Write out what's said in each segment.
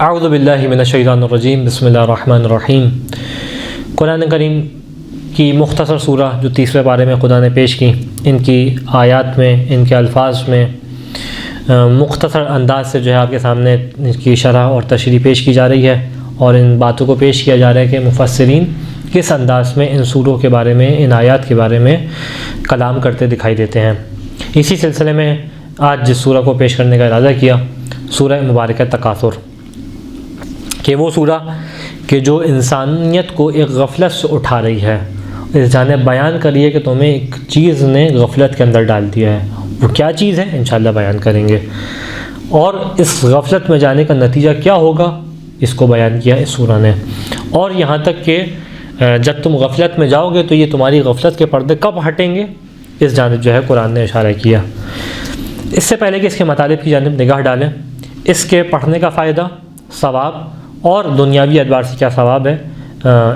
اعوذ باللہ من الشیطان الرجیم بسم اللہ الرحمن الرحیم۔ قرآن کریم کی مختصر سورہ جو 30ویں پارے میں خدا نے پیش کی، ان کی آیات میں، ان کے الفاظ میں مختصر انداز سے جو ہے آپ کے سامنے ان کی شرح اور تشریح پیش کی جا رہی ہے، اور ان باتوں کو پیش کیا جا رہا ہے کہ مفسرین کس انداز میں ان سوروں کے بارے میں، ان آیات کے بارے میں کلام کرتے دکھائی دیتے ہیں۔ اسی سلسلے میں آج جس سورہ کو پیش کرنے کا ارادہ کیا، سورہ مبارکہ تکاثر، کہ وہ سورہ کہ جو انسانیت کو ایک غفلت سے اٹھا رہی ہے، اس جانب بیان کریے کہ تمہیں ایک چیز نے غفلت کے اندر ڈال دیا ہے۔ وہ کیا چیز ہے انشاءاللہ بیان کریں گے، اور اس غفلت میں جانے کا نتیجہ کیا ہوگا اس کو بیان کیا اس سورہ نے، اور یہاں تک کہ جب تم غفلت میں جاؤ گے تو یہ تمہاری غفلت کے پردے کب ہٹیں گے، اس جانب جو ہے قرآن نے اشارہ کیا۔ اس سے پہلے کہ اس کے مطالب کی جانب نگاہ ڈالیں، اس کے پڑھنے کا فائدہ، ثواب اور دنیاوی اعتبار سے کیا ثواب ہے،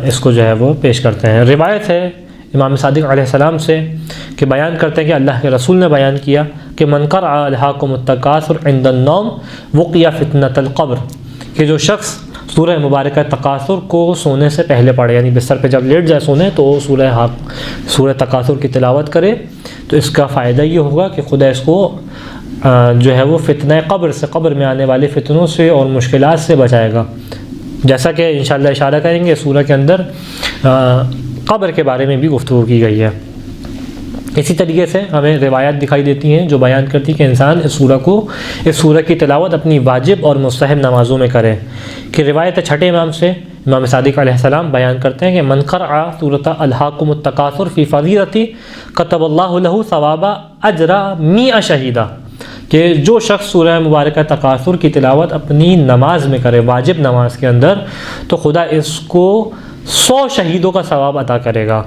اس کو جو ہے وہ پیش کرتے ہیں۔ روایت ہے امام صادق علیہ السلام سے کہ بیان کرتے ہیں کہ اللہ کے رسول نے بیان کیا کہ من قرأ الہاکم التکاثر عند النوم وقی فتنۃ القبر، کہ جو شخص سورہ مبارکہ تکاثر کو سونے سے پہلے پڑھے، یعنی بستر پہ جب لیٹ جائے سونے تو سورہ تکاثر کی تلاوت کرے، تو اس کا فائدہ یہ ہوگا کہ خدا اس کو جو ہے وہ فتنہ قبر سے، قبر میں آنے والے فتنوں سے اور مشکلات سے بچائے گا، جیسا کہ انشاءاللہ اشارہ کریں گے سورہ کے اندر قبر کے بارے میں بھی گفتگو کی گئی ہے۔ اسی طریقے سے ہمیں روایات دکھائی دیتی ہیں جو بیان کرتی کہ انسان اس سورہ کی تلاوت اپنی واجب اور مستحب نمازوں میں کرے، کہ روایت چھٹے امام سے امام صادق علیہ السلام بیان کرتے ہیں کہ من قرأ سورۃ الہاکم التکاثر فی فریضۃ کتب اللہ لہ ثواب اجر 100 شہیدہ، کہ جو شخص سورہ مبارکہ تکاثر کی تلاوت اپنی نماز میں کرے، واجب نماز کے اندر، تو خدا اس کو 100 شہیدوں کا ثواب عطا کرے گا۔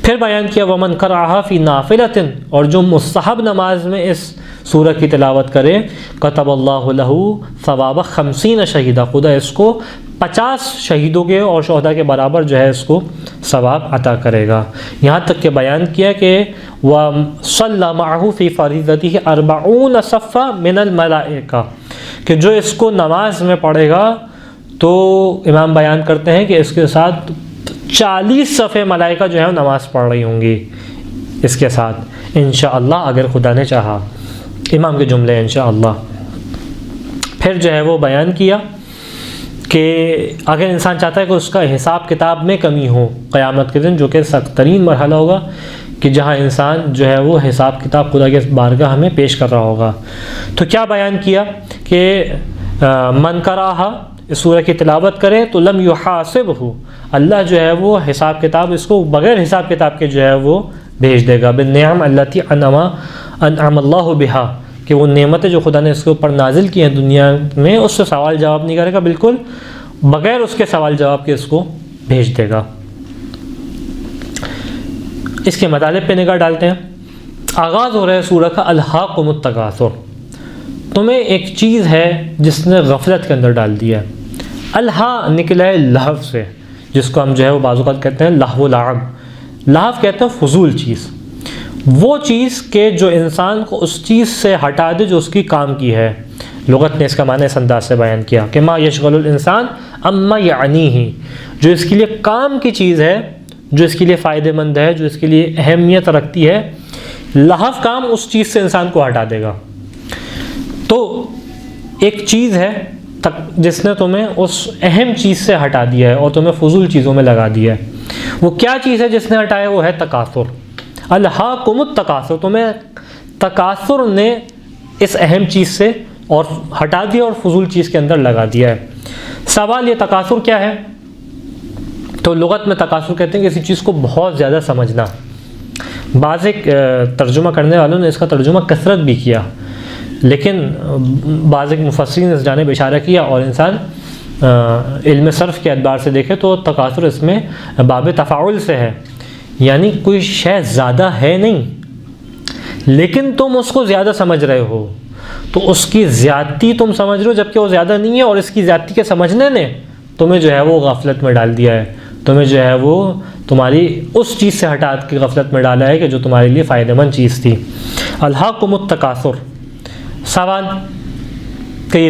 پھر بیان کیا ومن قرأھا فی نافلۃ، اور جو مستحب نماز میں اس سورہ کی تلاوت کرے، کتب اللہ لہ ثواب 50 شہیدہ، خدا اس کو 50 شہیدوں کے اور شہداء کے برابر جو ہے اس کو ثواب عطا کرے گا۔ یہاں تک کہ بیان کیا کہ وَصَلَّى مَعَهُ فِي فَرِيضَتِهِ 40 صَفًّا مِنَ الْمَلَائِكَةِ، کہ جو اس کو نماز میں پڑھے گا تو امام بیان کرتے ہیں کہ اس کے ساتھ 40 صفحے ملائکہ جو ہے نماز پڑھ رہی ہوں گی اس کے ساتھ، انشاءاللہ اگر خدا نے چاہا۔ امام کے جملے انشاءاللہ۔ پھر جو ہے وہ بیان کیا کہ اگر انسان چاہتا ہے کہ اس کا حساب کتاب میں کمی ہو قیامت کے دن، جو کہ سخت ترین مرحلہ ہوگا، کہ جہاں انسان جو ہے وہ حساب کتاب خدا کے بارگاہ میں پیش کر رہا ہوگا، تو کیا بیان کیا کہ من قرأھا، اس سورہ کی تلاوت کرے تو لم یحاسبہ، اللہ جو ہے وہ حساب کتاب اس کو بغیر حساب کتاب کے جو ہے وہ بھیج دے گا، بالنعم التی انعم اللہ بہا، کہ وہ نعمتیں جو خدا نے اس کے اوپر نازل کی ہیں دنیا میں، اس سے سوال جواب نہیں کرے گا، بالکل بغیر اس کے سوال جواب کے اس کو بھیج دے گا۔ اس کے مطالب پہ نگاہ ڈالتے ہیں۔ آغاز ہو رہا ہے سورہ کا الہاکم التکاثر، تمہیں ایک چیز ہے جس نے غفلت کے اندر ڈال دیا ہے۔ الہا نکلا ہے لہو سے، جس کو ہم جو ہے وہ بعض اوقات کہتے ہیں لہو و لعب۔ لہو کہتے ہیں فضول چیز، وہ چیز کہ جو انسان کو اس چیز سے ہٹا دے جو اس کی کام کی ہے۔ لغت نے اس کا معنی اس انداز سے بیان کیا کہ ما یشغل الانسان اما یعنیہ، جو اس کے لیے کام کی چیز ہے، جو اس کے لیے فائدہ مند ہے، جو اس کے لیے اہمیت رکھتی ہے، لہو کام اس چیز سے انسان کو ہٹا دے گا۔ تو ایک چیز ہے جس نے تمہیں اس اہم چیز سے ہٹا دیا ہے اور تمہیں فضول چیزوں میں لگا دیا ہے۔ وہ کیا چیز ہے جس نے ہٹایا؟ وہ ہے تکاثر۔ الہاکم التکاثر، تمہیں تکاثر نے اس اہم چیز سے اور ہٹا دیا اور فضول چیز کے اندر لگا دیا ہے۔ سوال یہ تکاثر کیا ہے؟ تو لغت میں تکاثر کہتے ہیں کہ کسی چیز کو بہت زیادہ سمجھنا۔ بعض ایک ترجمہ کرنے والوں نے اس کا ترجمہ کثرت بھی کیا، لیکن بعض ایک مفسرین اس جانب اشارہ کیا، اور انسان علم صرف کے اعتبار سے دیکھے تو تکاثر اس میں باب تفاعل سے ہے، یعنی کوئی شے زیادہ ہے نہیں لیکن تم اس کو زیادہ سمجھ رہے ہو، تو اس کی زیادتی تم سمجھ رہے ہو جبکہ وہ زیادہ نہیں ہے، اور اس کی زیادتی کے سمجھنے نے تمہیں جو ہے وہ غفلت میں ڈال دیا ہے، تمہیں جو ہے وہ تمہاری اس چیز سے ہٹا کے غفلت میں ڈالا ہے کہ جو تمہارے لیے فائدہ مند چیز تھی۔ الہاکم التکاثر، سوال کہ یہ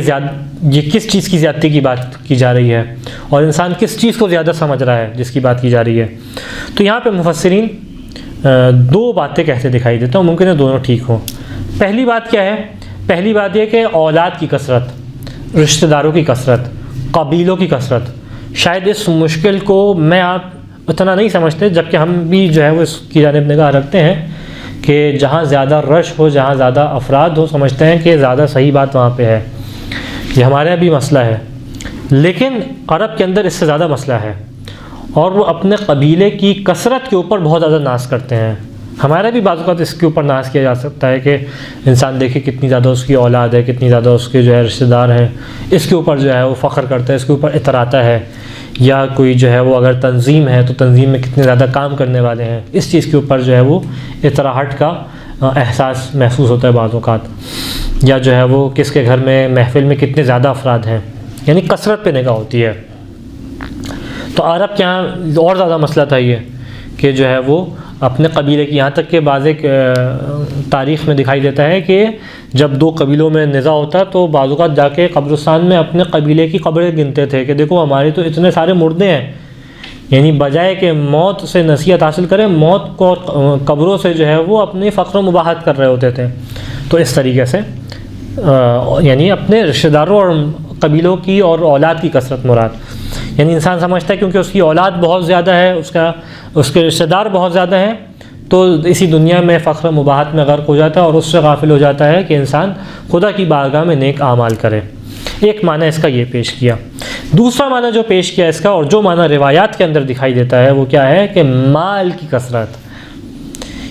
یہ کس چیز کی زیادتی کی بات کی جا رہی ہے اور انسان کس چیز کو زیادہ سمجھ رہا ہے جس کی بات کی جا رہی ہے. تو یہاں پہ مفسرین دو باتیں کہتے دکھائی دیتے ہیں، ممکن ہے دونوں ٹھیک ہوں. پہلی بات کیا ہے؟ پہلی بات یہ کہ اولاد کی کثرت، رشتہ داروں کی کثرت، قبیلوں کی کثرت. شاید اس مشکل کو میں آپ اتنا نہیں سمجھتے، جبکہ ہم بھی جو ہے وہ اس کی جانب نگاہ رکھتے ہیں کہ جہاں زیادہ رش ہو، جہاں زیادہ افراد ہو، سمجھتے ہیں کہ زیادہ صحیح بات وہاں پہ ہے. یہ ہمارے یہاں بھی مسئلہ ہے، لیکن عرب کے اندر اس سے زیادہ مسئلہ ہے، اور وہ اپنے قبیلے کی کثرت کے اوپر بہت زیادہ ناز کرتے ہیں. ہمارا بھی بعض اوقات اس کے اوپر ناز کیا جا سکتا ہے کہ انسان دیکھے کتنی زیادہ اس کی اولاد ہے، کتنی زیادہ اس کے جو ہے رشتہ دار ہیں، اس کے اوپر جو ہے وہ فخر کرتا ہے، اس کے اوپر اتراتا ہے. یا کوئی جو ہے وہ اگر تنظیم ہے تو تنظیم میں کتنے زیادہ کام کرنے والے ہیں، اس چیز کے اوپر جو ہے وہ اطراحٹ کا احساس محسوس ہوتا ہے بعض اوقات. یا جو ہے وہ کس کے گھر میں محفل میں کتنے زیادہ افراد ہیں، یعنی کثرت پہ نگاہ ہوتی ہے. تو عرب کے یہاں اور زیادہ مسئلہ تھا یہ کہ جو ہے وہ اپنے قبیلے کی، یہاں تک کہ بعض ایک تاریخ میں دکھائی دیتا ہے کہ جب دو قبیلوں میں نزاع ہوتا تو بعض اوقات جا کے قبرستان میں اپنے قبیلے کی قبریں گنتے تھے کہ دیکھو ہمارے تو اتنے سارے مردے ہیں. یعنی بجائے کہ موت سے نصیحت حاصل کریں، موت کو قبروں سے جو ہے وہ اپنے فخر و مباحت کر رہے ہوتے تھے. تو اس طریقے سے یعنی اپنے رشتہ داروں اور قبیلوں کی اور اولاد کی کثرت مراد. یعنی انسان سمجھتا ہے کیونکہ اس کی اولاد بہت زیادہ ہے، اس کے رشتہ دار بہت زیادہ ہیں، تو اسی دنیا میں فخر و مباحت میں غرق ہو جاتا ہے اور اس سے غافل ہو جاتا ہے کہ انسان خدا کی بارگاہ میں نیک اعمال کرے. ایک معنی اس کا یہ پیش کیا. دوسرا معنی جو پیش کیا اس کا، اور جو معنی روایات کے اندر دکھائی دیتا ہے، وہ کیا ہے کہ مال کی کثرت.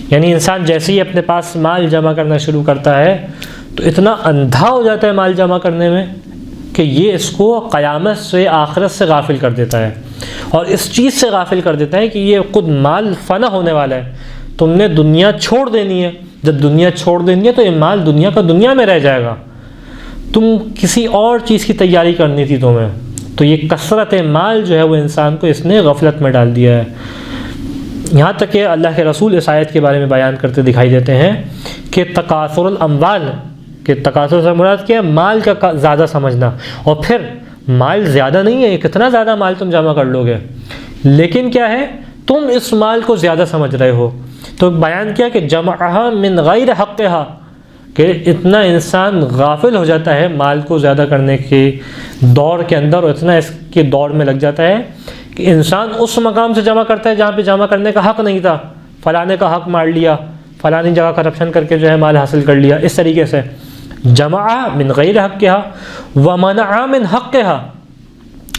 یعنی انسان جیسے ہی اپنے پاس مال جمع کرنا شروع کرتا ہے تو اتنا اندھا ہو جاتا ہے مال جمع کرنے میں کہ یہ اس کو قیامت سے، آخرت سے غافل کر دیتا ہے، اور اس چیز سے غافل کر دیتا ہے کہ یہ خود مال فنا ہونے والا ہے. تم نے دنیا چھوڑ دینی ہے، جب دنیا چھوڑ دینی ہے تو یہ مال دنیا کا دنیا میں رہ جائے گا، تم کسی اور چیز کی تیاری کرنی تھی تمہیں. تو یہ کثرت مال جو ہے وہ انسان کو اس نے غفلت میں ڈال دیا ہے. یہاں تک کہ اللہ کے رسول اس آیت کے بارے میں بیان کرتے دکھائی دیتے ہیں کہ تکاثر الاموال، کہ تکاثر سے مراد کیا ہے؟ مال کا زیادہ سمجھنا. اور پھر مال زیادہ نہیں ہے، کتنا زیادہ مال تم جمع کر لو گے، لیکن کیا ہے تم اس مال کو زیادہ سمجھ رہے ہو. تو بیان کیا کہ جمعها من غیر حقها، کہ اتنا انسان غافل ہو جاتا ہے مال کو زیادہ کرنے کے دور کے اندر، اور اتنا اس کے دور میں لگ جاتا ہے کہ انسان اس مقام سے جمع کرتا ہے جہاں پہ جمع کرنے کا حق نہیں تھا. فلانے کا حق مار لیا، فلانی جگہ کرپشن کر کے جو ہے مال حاصل کر لیا. اس طریقے سے جمع من غیر حقها ومنع من حقها،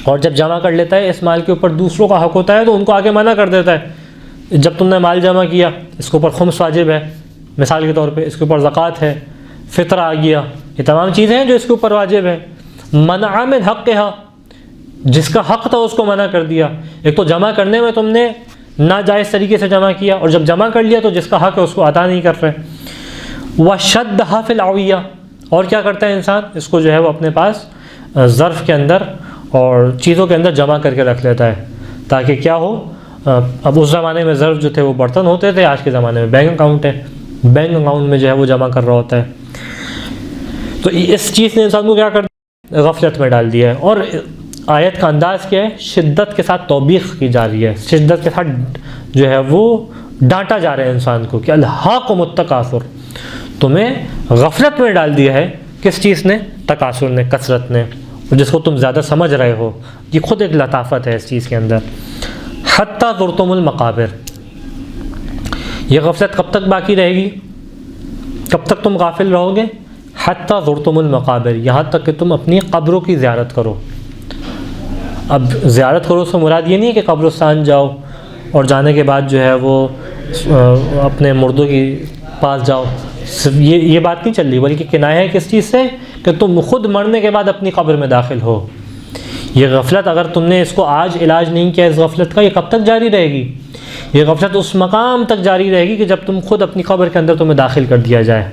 اور جب جمع کر لیتا ہے اس مال کے اوپر دوسروں کا حق ہوتا ہے تو ان کو آگے منع کر دیتا ہے. جب تم نے مال جمع کیا، اس کے اوپر خمس واجب ہے مثال کے طور پہ، اس کے اوپر زکوٰۃ ہے، فطر آ گیا، یہ تمام چیزیں ہیں جو اس کے اوپر واجب ہیں. منع من حقها، جس کا حق تھا اس کو منع کر دیا. ایک تو جمع کرنے میں تم نے ناجائز طریقے سے جمع کیا، اور جب جمع کر لیا تو جس کا حق ہے اس کو عطا نہیں کر رہے. وشدها فی العویہ، اور کیا کرتا ہے انسان، اس کو جو ہے وہ اپنے پاس ظرف کے اندر اور چیزوں کے اندر جمع کر کے رکھ لیتا ہے تاکہ کیا ہو. اب اس زمانے میں ظرف جو تھے وہ برتن ہوتے تھے، آج کے زمانے میں بینک اکاؤنٹ ہے، بینک اکاؤنٹ میں جو ہے وہ جمع کر رہا ہوتا ہے. تو اس چیز نے انسان کو کیا کر دیا، غفلت میں ڈال دیا ہے. اور آیت کا انداز کیا ہے، شدت کے ساتھ توبیخ کی جا رہی ہے، شدت کے ساتھ جو ہے وہ ڈانٹا جا رہا ہے انسان کو کہ الہاکم التکاثر، تمہیں غفلت میں ڈال دیا ہے. کس چیز نے؟ تکاثر نے، کثرت نے، جس کو تم زیادہ سمجھ رہے ہو. یہ خود ایک لطافت ہے اس چیز کے اندر. حتیٰ زرتم المقابر، یہ غفلت کب تک باقی رہے گی، کب تک تم غافل رہو گے؟ حتیٰ زرتم المقابر، یہاں تک کہ تم اپنی قبروں کی زیارت کرو. اب زیارت کرو سے مراد یہ نہیں ہے کہ قبرستان جاؤ اور جانے کے بعد جو ہے وہ اپنے مردوں کے پاس جاؤ، یہ بات نہیں چل رہی، بلکہ کنایہ ہے کس چیز سے کہ تم خود مرنے کے بعد اپنی قبر میں داخل ہو. یہ غفلت اگر تم نے اس کو آج علاج نہیں کیا اس غفلت کا، یہ کب تک جاری رہے گی؟ یہ غفلت اس مقام تک جاری رہے گی کہ جب تم خود اپنی قبر کے اندر تمہیں داخل کر دیا جائے،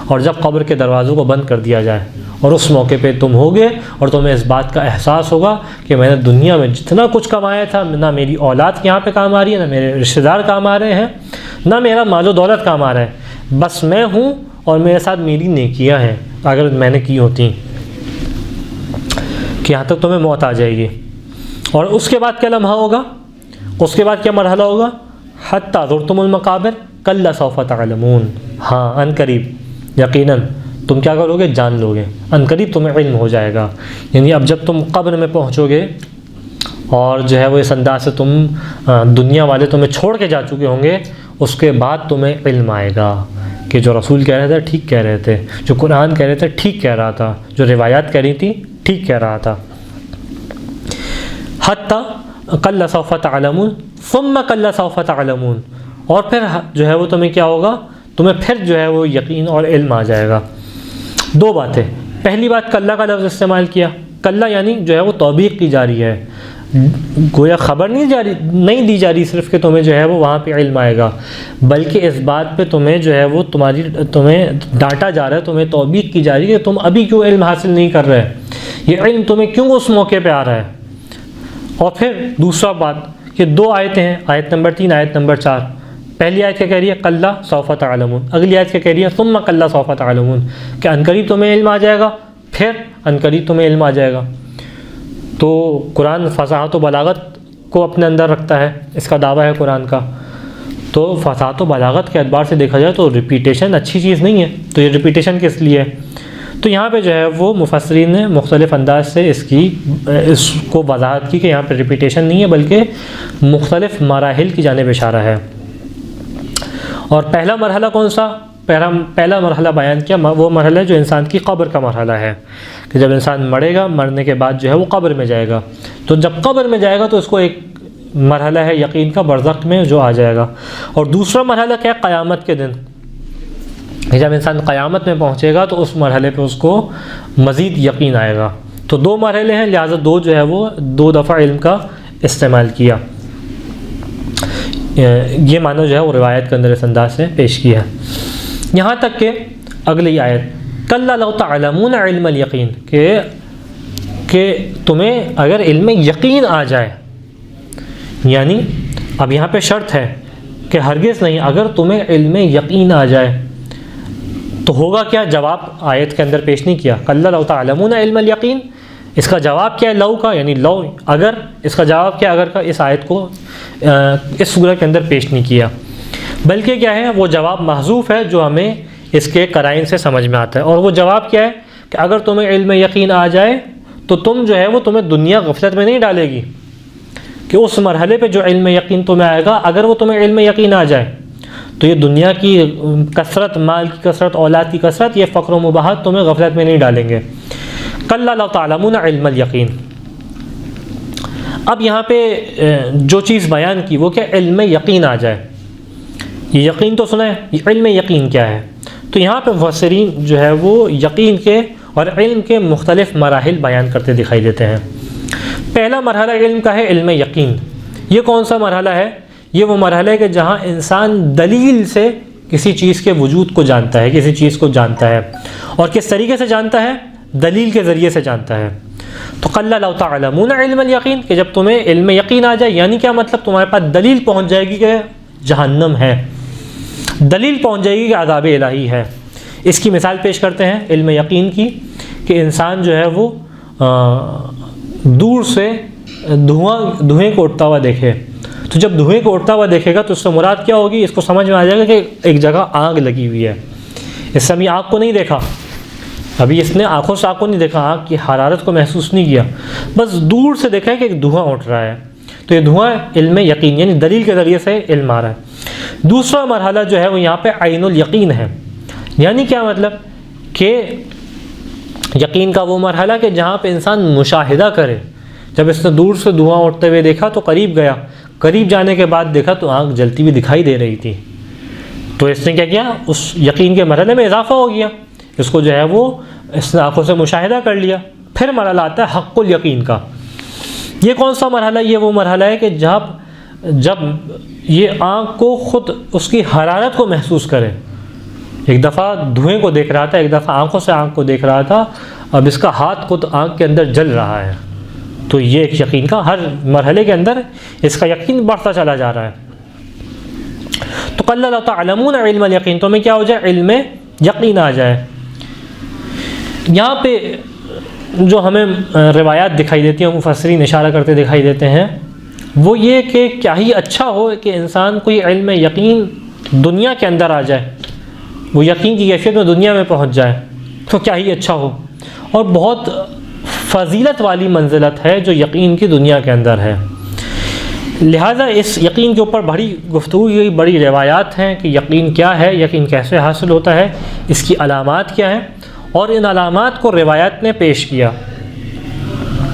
اور جب قبر کے دروازوں کو بند کر دیا جائے، اور اس موقع پہ تم ہوگے اور تمہیں اس بات کا احساس ہوگا کہ میں نے دنیا میں جتنا کچھ کمایا تھا، نہ میری اولاد یہاں پہ کام آ رہی ہے، نہ میرے رشتہ دار کام آ رہے ہیں، نہ میرا مال و دولت کام آ رہا ہے، بس میں ہوں اور میرے ساتھ میری نیکیاں ہیں اگر میں نے کی ہوتی. کہ یہاں تک تمہیں موت آ جائے گی. اور اس کے بعد کیا لمحہ ہوگا, اس کے بعد کیا مرحلہ ہوگا, حتی زرتم المقابر کلا سوف تعلمون. ہاں ان قریب یقیناً تم کیا کرو گے, جان لو گے, ان قریب تمہیں علم ہو جائے گا. یعنی اب جب تم قبر میں پہنچو گے اور جو ہے وہ اس انداز سے تم دنیا والے تمہیں چھوڑ کے جا چکے ہوں گے, اس کے بعد تمہیں علم آئے گا کہ جو رسول کہہ رہے تھے ٹھیک کہہ رہے تھے, جو قرآن کہہ رہے تھے ٹھیک کہہ رہا تھا, جو روایات کہہ رہی تھی ٹھیک کہہ رہا تھا. حتی کلا سوف تعلمون ثم کلا سوف تعلمون. اور پھر جو ہے وہ تمہیں کیا ہوگا, تمہیں پھر جو ہے وہ یقین اور علم آ جائے گا. دو باتیں. پہلی بات کلا کا لفظ استعمال کیا, کلا یعنی جو ہے وہ توبیخ کی جا رہی ہے, گویا خبر نہیں دی جا رہی صرف کہ تمہیں جو ہے وہ وہاں پہ علم آئے گا, بلکہ اس بات پہ تمہیں جو ہے وہ تمہیں ڈانٹا جا رہا ہے, تمہیں توبیخ کی جا رہی ہے کہ تم ابھی کیوں علم حاصل نہیں کر رہے, یہ علم تمہیں کیوں اس موقع پہ آ رہا ہے. اور پھر دوسرا بات کہ دو آیتیں ہیں, آیت نمبر 3 آیت نمبر 4. پہلی آیت کیا کہہ رہی ہے, کلا سوف تعلمون. اگلی آیت کیا کہہ رہی ہے, ثم کلا سوف تعلمون, کہ عنقریب تمہیں علم آ جائے گا, پھر عنقریب تمہیں علم آ جائے گا. تو قرآن فصاحت و بلاغت کو اپنے اندر رکھتا ہے, اس کا دعویٰ ہے قرآن کا. تو فصاحت و بلاغت کے اعتبار سے دیکھا جائے تو ریپیٹیشن اچھی چیز نہیں ہے. تو یہ ریپیٹیشن کس لیے ہے, تو یہاں پہ جو ہے وہ مفسرین نے مختلف انداز سے اس کو وضاحت کی کہ یہاں پہ ریپیٹیشن نہیں ہے بلکہ مختلف مراحل کی جانب اشارہ ہے. اور پہلا مرحلہ کون سا, پہلا مرحلہ بیان کیا, وہ مرحلہ جو انسان کی قبر کا مرحلہ ہے, کہ جب انسان مرے گا, مرنے کے بعد جو ہے وہ قبر میں جائے گا. تو جب قبر میں جائے گا تو اس کو ایک مرحلہ ہے یقین کا, برزخ میں جو آ جائے گا. اور دوسرا مرحلہ کیا ہے, قیامت کے دن, کہ جب انسان قیامت میں پہنچے گا تو اس مرحلے پہ اس کو مزید یقین آئے گا. تو دو مرحلے ہیں, لہٰذا دو جو ہے وہ 2 دفعہ علم کا استعمال کیا. یہ معنی جو ہے وہ روایت کے اندر اس انداز سے پیش کیا ہے. یہاں تک کہ اگلی آیت کلا لو تعلمون علم الیقین, کہ تمہیں اگر علم یقین آ جائے, یعنی اب یہاں پہ شرط ہے کہ ہرگز نہیں, اگر تمہیں علم یقین آ جائے تو ہوگا کیا, جواب آیت کے اندر پیش نہیں کیا. کلا لو تعلمون علم الیقین, اس کا جواب کیا ہے لو کا, یعنی لو اگر, اس کا جواب کیا اگر کا, اس آیت کو اس سورہ کے اندر پیش نہیں کیا, بلکہ کیا ہے وہ جواب محذوف ہے جو ہمیں اس کے قرائن سے سمجھ میں آتا ہے. اور وہ جواب کیا ہے کہ اگر تمہیں علم یقین آ جائے تو تم جو ہے وہ تمہیں دنیا غفلت میں نہیں ڈالے گی, کہ اس مرحلے پہ جو علم یقین تمہیں آئے گا, اگر وہ تمہیں علم یقین آ جائے تو یہ دنیا کی کثرت, مال کی کثرت, اولاد کی کثرت, یہ فقر و مباحت تمہیں غفلت میں نہیں ڈالیں گے. کلا لو تعلمون علم الیقین. اب یہاں پہ جو چیز بیان کی وہ کیا, علم یقین آ جائے. یہ یقین تو سنا ہے, یہ علم یقین کیا ہے. تو یہاں پہ مفسرین جو ہے وہ یقین کے اور علم کے مختلف مراحل بیان کرتے دکھائی دیتے ہیں. پہلا مرحلہ علم کا ہے علم یقین. یہ کون سا مرحلہ ہے, یہ وہ مرحلہ ہے کہ جہاں انسان دلیل سے کسی چیز کے وجود کو جانتا ہے, کسی چیز کو جانتا ہے. اور کس طریقے سے جانتا ہے, دلیل کے ذریعے سے جانتا ہے. تو کلا لو تعلمون علم الیقین, کہ جب تمہیں علم یقین آ جائے, یعنی کیا مطلب, تمہارے پاس دلیل پہنچ جائے گی کہ جہنم ہے, دلیل پہنچ جائے گی کہ عذاب الہی ہے. اس کی مثال پیش کرتے ہیں علم یقین کی, کہ انسان جو ہے وہ دور سے دھوئیں کو اٹھتا ہوا دیکھے, تو جب دھوئیں کو اٹھتا ہوا دیکھے گا تو اس سے مراد کیا ہوگی, اس کو سمجھ میں آ جائے گا کہ ایک جگہ آگ لگی ہوئی ہے. اس سے ابھی آگ کو نہیں دیکھا, ابھی اس نے آنکھوں سے آگ کو نہیں دیکھا, آگ کی حرارت کو محسوس نہیں کیا, بس دور سے دیکھا ہے کہ ایک دھواں اٹھ رہا ہے. تو یہ دھواں علم یقین, یعنی دلیل کے ذریعے سے علم آ رہا ہے. دوسرا مرحلہ جو ہے وہ یہاں پہ عین الیقین ہے. یعنی کیا مطلب, کہ یقین کا وہ مرحلہ کہ جہاں پہ انسان مشاہدہ کرے. جب اس نے دور سے دھواں اٹھتے ہوئے دیکھا تو قریب گیا, قریب جانے کے بعد دیکھا تو آگ جلتی ہوئی دکھائی دے رہی تھی. تو اس نے کیا کیا, اس یقین کے مرحلے میں اضافہ ہو گیا, اس کو جو ہے وہ اس نے آنکھوں سے مشاہدہ کر لیا. پھر مرحلہ آتا ہے حق الیقین کا. یہ کون سا مرحلہ, یہ وہ مرحلہ ہے کہ جب یہ آنکھ کو خود اس کی حرارت کو محسوس کرے. ایک دفعہ دھوئیں کو دیکھ رہا تھا, ایک دفعہ آنکھوں سے آنکھ کو دیکھ رہا تھا, اب اس کا ہاتھ خود آنکھ کے اندر جل رہا ہے. تو یہ ایک یقین کا, ہر مرحلے کے اندر اس کا یقین بڑھتا چلا جا رہا ہے. تو کلا لو تعلمون علم الیقین, تو میں کیا ہو جائے, علم یقین آ جائے. یہاں پہ جو ہمیں روایات دکھائی دیتی ہیں، مفسرین اشارہ کرتے دکھائی دیتے ہیں، وہ یہ کہ کیا ہی اچھا ہو کہ انسان کو یہ علم یقین دنیا کے اندر آ جائے، وہ یقین کی کیفیت میں دنیا میں پہنچ جائے تو کیا ہی اچھا ہو، اور بہت فضیلت والی منزلت ہے جو یقین کی دنیا کے اندر ہے۔ لہٰذا اس یقین کے اوپر بڑی گفتگو کی، بڑی روایات ہیں کہ یقین کیا ہے، یقین کیسے حاصل ہوتا ہے، اس کی علامات کیا ہیں، اور ان علامات کو روایات نے پیش کیا۔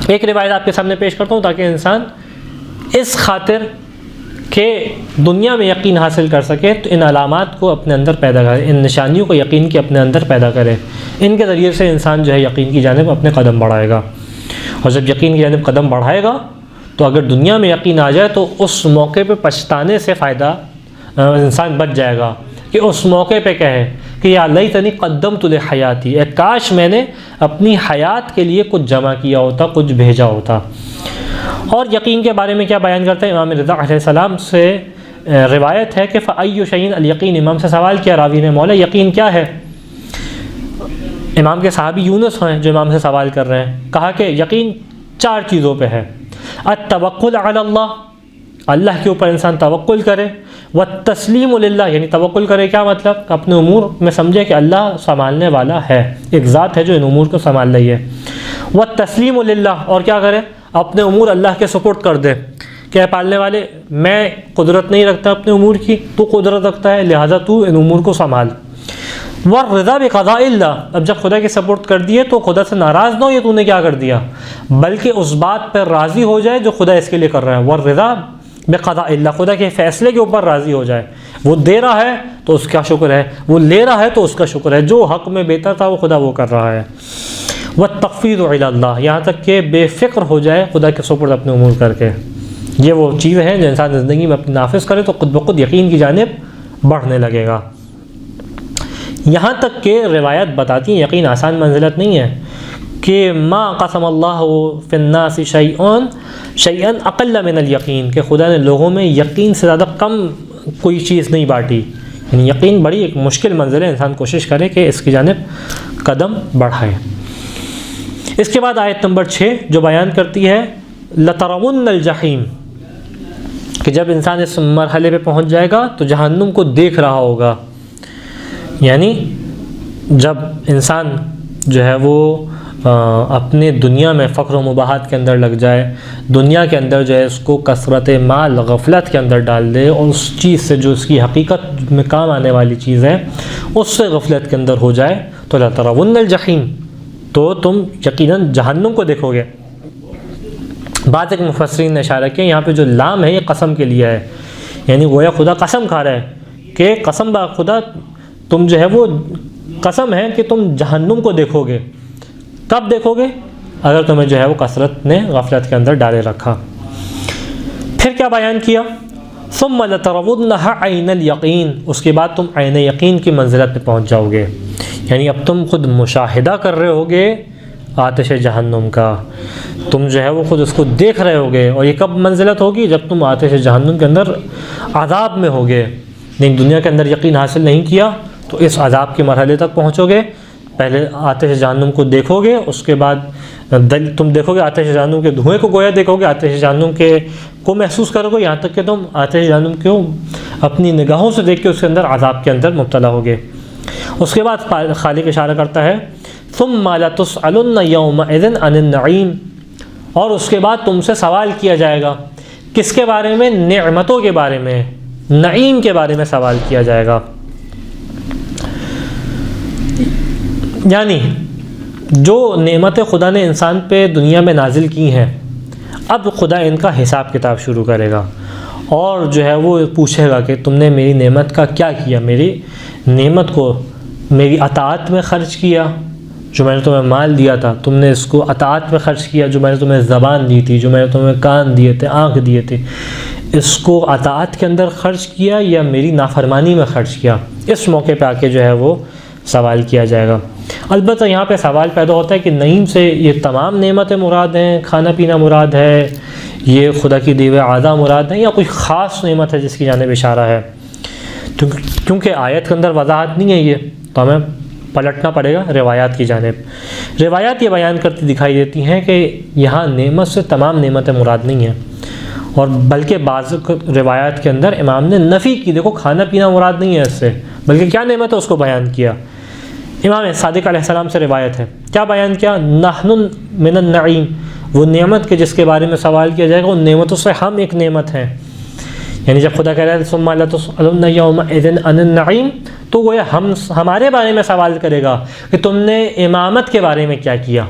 ایک روایت آپ کے سامنے پیش کرتا ہوں تاکہ انسان اس خاطر کہ دنیا میں یقین حاصل کر سکے تو ان علامات کو اپنے اندر پیدا کرے، ان نشانیوں کو یقین کے اپنے اندر پیدا کرے، ان کے ذریعے سے انسان جو ہے یقین کی جانب اپنے قدم بڑھائے گا۔ اور جب یقین کی جانب قدم بڑھائے گا تو اگر دنیا میں یقین آ جائے تو اس موقع پہ پچھتانے سے فائدہ انسان بچ جائے گا، کہ اس موقع پہ کہے کہ یا لیتنی قدمت لحیاتی، اے کاش میں نے اپنی حیات کے لیے کچھ جمع کیا ہوتا، کچھ بھیجا ہوتا۔ اور یقین کے بارے میں کیا بیان کرتے ہیں؟ امام رضا علیہ السلام سے روایت ہے کہ فَأَيُّ شَيْءٍ الْيَقِينِ، امام سے سوال کیا راوی نے، مولا یقین کیا ہے؟ امام کے صحابی یونس ہیں جو امام سے سوال کر رہے ہیں، کہا کہ یقین 4 چیزوں پہ ہے۔ التوکل علی اللہ، اللہ کے اوپر انسان توکل کرے، والتسلیم للہ، یعنی توکل کرے کیا مطلب؟ اپنے امور میں سمجھے کہ اللہ سنبھالنے والا ہے، ایک ذات ہے جو ان امور کو سنبھال رہی ہے۔ والتسلیم للہ، اور کیا کرے؟ اپنے امور اللہ کے سپرد کر دے کہ اے پالنے والے، میں قدرت نہیں رکھتا اپنے امور کی، تو قدرت رکھتا ہے، لہٰذا تو ان امور کو سنبھال۔ والرضا بقضاء اللہ، اب جب خدا کے سپورٹ کر دیے تو خدا سے ناراض نہ ہو یہ تو نے کیا کر دیا، بلکہ اس بات پر راضی ہو جائے جو خدا اس کے لیے کر رہا ہے۔ والرضا بقضاء اللہ، خدا کے فیصلے کے اوپر راضی ہو جائے، وہ دے رہا ہے تو اس کا شکر ہے، وہ لے رہا ہے تو اس کا شکر ہے، جو حق میں بہتر تھا وہ خدا وہ کر رہا ہے۔ والتفویض الی اللہ، یہاں تک کہ بے فکر ہو جائے خدا کے سپرد اپنے امور کر کے۔ یہ وہ چیزیں ہیں جو انسان زندگی میں اپنی نافذ کرے تو خود بخود یقین کی جانب بڑھنے لگے گا۔ یہاں تک کہ روایت بتاتی ہیں یقین آسان منزلت نہیں ہے، کہ ما قسم اللہ فی الناس شیئا اقل من الیقین، کہ خدا نے لوگوں میں یقین سے زیادہ کم کوئی چیز نہیں بانٹی، یعنی یقین بڑی ایک مشکل منزل ہے، انسان کوشش کرے کہ اس کی جانب قدم بڑھائے۔ اس کے بعد آیت نمبر 6 جو بیان کرتی ہے لَتَرَوُنَّ الْجَحِيمَ، کہ جب انسان اس مرحلے پہ پہنچ جائے گا تو جہنم کو دیکھ رہا ہوگا، یعنی جب انسان جو ہے وہ اپنے دنیا میں فقر و مباحات کے اندر لگ جائے، دنیا کے اندر جو ہے اس کو کثرت مال غفلت کے اندر ڈال دے، اور اس چیز سے جو اس کی حقیقت میں کام آنے والی چیز ہے اس سے غفلت کے اندر ہو جائے تو لَتَرَوُنَّ الْجَحِيمَ، تو تم یقیناً جہنم کو دیکھو گے۔ بعض ایک مفسرین نے اشارہ کیا یہاں پہ جو لام ہے یہ قسم کے لیے ہے، یعنی گویا خدا قسم کھا رہا ہے کہ قسم با خدا تم جو ہے وہ قسم ہے کہ تم جہنم کو دیکھو گے۔ کب دیکھو گے؟ اگر تمہیں جو ہے وہ کثرت نے غفلت کے اندر ڈالے رکھا۔ پھر کیا بیان کیا؟ ثم لترونها عین الیقین، اس کے بعد تم عین یقین کی منزلت پہ پہنچ جاؤ گے، یعنی اب تم خود مشاہدہ کر رہے ہوگے آتش جہنم کا، تم جو ہے وہ خود اس کو دیکھ رہے ہوگے۔ اور یہ کب منزلت ہوگی؟ جب تم آتش جہنم کے اندر عذاب میں ہوگے، نہیں دنیا کے اندر یقین حاصل نہیں کیا تو اس عذاب کے مرحلے تک پہنچو گے۔ پہلے آتش جہنم کو دیکھو گے، اس کے بعد تم دیکھو گے آتش جہنم کے دھوئیں کو گویا دیکھو گے، آتش جہنم کو محسوس کرو گے، یہاں تک کہ تم آتش جہنم کو اپنی نگاہوں سے دیکھ کے اس کے اندر عذاب کے اندر مبتلا ہوگے۔ اس کے بعد خالق اشارہ کرتا ہے ثم لتسألن یومئذ عن النعیم، اور اس کے بعد تم سے سوال کیا جائے گا کس کے بارے میں؟ نعمتوں کے بارے میں، نعیم کے بارے میں سوال کیا جائے گا۔ یعنی جو نعمت خدا نے انسان پہ دنیا میں نازل کی ہیں، اب خدا ان کا حساب کتاب شروع کرے گا اور جو ہے وہ پوچھے گا کہ تم نے میری نعمت کا کیا کیا، میری نعمت کو میری اطاعت میں خرچ کیا، جو میں نے تمہیں مال دیا تھا تم نے اس کو اطاعت میں خرچ کیا، جو میں نے تمہیں زبان دی تھی، جو میں نے تمہیں کان دیے تھے، آنکھ دیے تھے، اس کو اطاعت کے اندر خرچ کیا یا میری نافرمانی میں خرچ کیا؟ اس موقع پہ آ کے جو ہے وہ سوال کیا جائے گا۔ البتہ یہاں پہ سوال پیدا ہوتا ہے کہ نعیم سے یہ تمام نعمتیں مراد ہیں، کھانا پینا مراد ہے، یہ خدا کی دیوے اعضاء مراد ہیں، یا کوئی خاص نعمت ہے جس کی جانب اشارہ ہے؟ کیونکہ آیت کے اندر وضاحت نہیں ہے یہ، تو ہمیں پلٹنا پڑے گا روایات کی جانب۔ روایات یہ بیان کرتی دکھائی دیتی ہیں کہ یہاں نعمت سے تمام نعمتیں مراد نہیں ہیں، اور بلکہ بعض روایات کے اندر امام نے نفی کی، دیکھو کھانا پینا مراد نہیں ہے اس سے، بلکہ کیا نعمت ہے اس کو بیان کیا۔ امام صادق علیہ السلام سے روایت ہے، کیا بیان کیا؟ نحن من النعیم، وہ نعمت کے جس کے بارے میں سوال کیا جائے گا ان نعمتوں سے ہم ایک نعمت ہیں۔ یعنی جب خدا کہہ رہا ہے ثم لتسألن یومئذ عن النعیم، تو وہ ہمارے بارے میں سوال کرے گا کہ تم نے امامت کے بارے میں کیا کیا،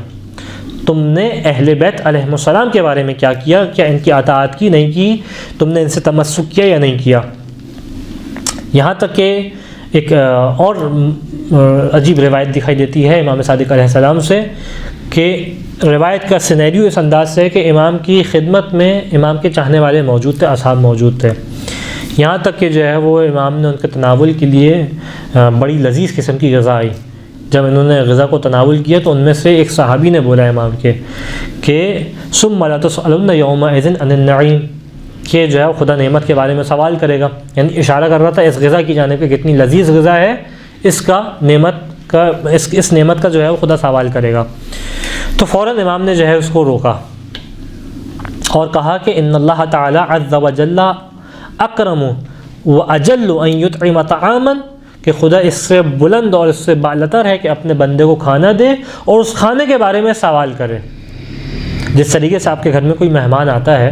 تم نے اہل بیت علیہ السلام کے بارے میں کیا کیا، کیا ان کی اطاعت کی نہیں کی، تم نے ان سے تمسک کیا یا نہیں کیا۔ یہاں تک کہ ایک اور عجیب روایت دکھائی دیتی ہے امام صادق علیہ السلام سے کہ روایت کا سینیریو اس انداز سے ہے کہ امام کی خدمت میں امام کے چاہنے والے موجود تھے، اصحاب موجود تھے، یہاں تک کہ جو ہے وہ امام نے ان کے تناول کے لیے بڑی لذیذ قسم کی غذا آئی۔ جب انہوں نے غذا کو تناول کیا تو ان میں سے ایک صحابی نے بولا امام کے کہ ثم لتسألن یومئذ عن النعیم، کہ جو ہے خدا نعمت کے بارے میں سوال کرے گا، یعنی اشارہ کر رہا تھا اس غذا کی جانب کہ کتنی لذیذ غذا ہے، اس نعمت کا جو ہے وہ خدا سوال کرے گا۔ تو فوراً امام نے جو ہے اس کو روکا اور کہا کہ ان اللہ تعالی عز وجل اکرم واجل ان یطعم طعاما، کہ خدا اس سے بلند اور اس سے بالاتر ہے کہ اپنے بندے کو کھانا دے اور اس کھانے کے بارے میں سوال کرے۔ جس طریقے سے آپ کے گھر میں کوئی مہمان آتا ہے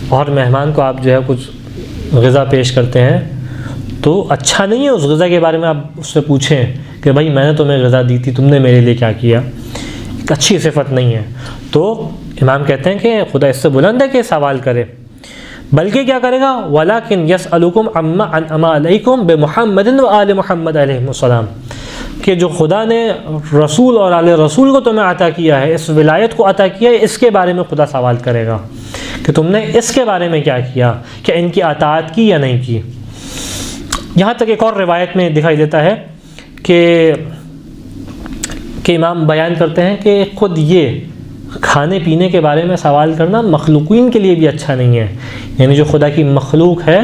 اور مہمان کو آپ جو ہے کچھ غذا پیش کرتے ہیں تو اچھا نہیں ہے اس غذا کے بارے میں آپ اس سے پوچھیں کہ بھائی میں نے تمہیں غذا دی تھی، تم نے میرے لیے کیا کیا، ایک اچھی صفت نہیں ہے۔ تو امام کہتے ہیں کہ خدا اس سے بلند ہے کہ سوال کرے، بلکہ کیا کرے گا؟ وَلَكِنْ يَسْأَلُكُمْ عَمَّا أَنْعَمَ عَلَيْكُمْ بِمُحَمَّدٍ وَآلِ محمد علیہ السلام، کہ جو خدا نے رسول اور آل رسول کو تمہیں عطا کیا ہے، اس ولایت کو عطا کیا ہے، اس کے بارے میں خدا سوال کرے گا کہ تم نے اس کے بارے میں کیا کیا، کہ ان کی اطاعت کی یا نہیں کی۔ یہاں تک ایک اور روایت میں دکھائی دیتا ہے کہ امام بیان کرتے ہیں کہ خود یہ کھانے پینے کے بارے میں سوال کرنا مخلوقین کے لیے بھی اچھا نہیں ہے، یعنی جو خدا کی مخلوق ہے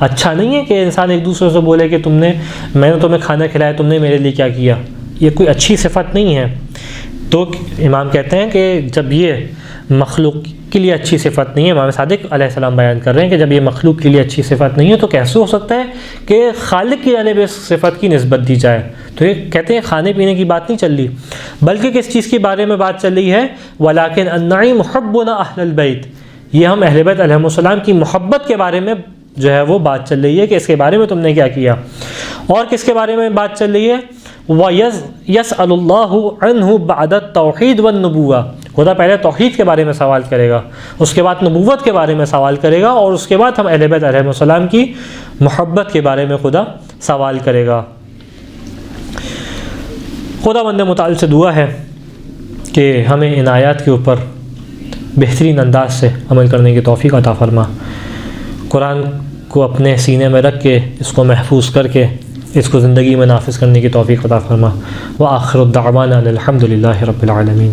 اچھا نہیں ہے کہ انسان ایک دوسرے سے بولے کہ میں نے تمہیں کھانا کھلایا، تم نے میرے لیے کیا کیا، یہ کوئی اچھی صفت نہیں ہے۔ تو امام کہتے ہیں کہ جب یہ مخلوق کے لیے اچھی صفت نہیں ہے، امام صادق علیہ السلام بیان کر رہے ہیں کہ جب یہ مخلوق کے لیے اچھی صفت نہیں ہے تو کیسے ہو سکتا ہے کہ خالق کی جانب اس صفت کی نسبت دی جائے۔ تو یہ کہتے ہیں کھانے پینے کی بات نہیں چل رہی، بلکہ کس چیز کے بارے میں بات چل رہی ہے؟ وَلَكِنْ النَّعِيمُ حُبُّنَا أَهْلَ الْبَيْتِ، یہ ہم اہل بیت علیہ السلام کی محبت کے بارے میں جو ہے وہ بات چل رہی ہے کہ اس کے بارے میں تم نے کیا کیا۔ اور کس کے بارے میں بات چل رہی ہے؟ وَيَسْأَلُ اللَّهُ عَنْهُ بَعْدَ التَّوْحِيدِ وَالنُّبُوَّةِ، خدا پہلے توحید کے بارے میں سوال کرے گا، اس کے بعد نبوت کے بارے میں سوال کرے گا، اور اس کے بعد ہم اہل بیت علیہ السلام کی محبت کے بارے میں خدا سوال کرے گا۔ خدا بند متعال سے دعا ہے کہ ہمیں ان آیات کے اوپر بہترین انداز سے عمل کرنے کی توفیق عطا فرما، قرآن کو اپنے سینے میں رکھ کے اس کو محفوظ کر کے اس کو زندگی میں نافذ کرنے کی توفیق عطا فرما۔ وآخر الدعوانا الحمد للہ رب العالمین۔